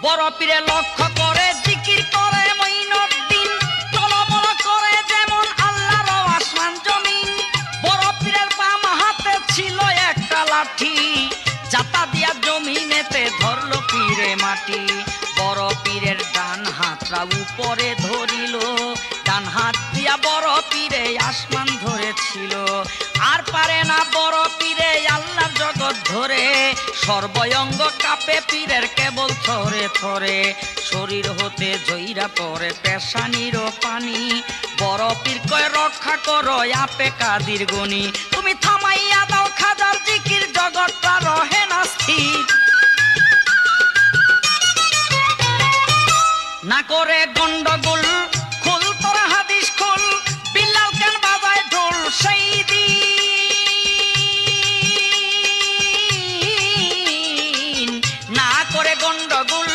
বড় পীরে লক্ষ্য করে জিকির করে মঈনুদ্দিন, টলমল করে যেমন আল্লাহর আসমান জমিন। বড় পীরের বাম হাতে ছিল একটা লাঠি, জাতা দিয়া জমিনেতে ধরলো পীরে মাটি। বড় পীরের ডান হাতটা উপরে ধরিল, ডান হাত দিয়া বড় পীরে আসমান ধরেছিল। আর পারে না বড় পীরে আল্লাহর জগৎ ধরে, সর্বঙ্গ কাঁপে পীরের কেবল থরে থরে। শরীর হতে জইরা পড়ে পেশানির পানি, বড় পীর কয় রক্ষা করো আপে কাদির গনি। তুমি থামাইয়া দাও খাজার জিকির, জগৎটা রহে না স্থির। না করে গন্ডগোল, খোল তোর হাদিস খোল, বিল্লাল কেন বাজায় ঢোল সেই দিন। না করে গন্ডগোল,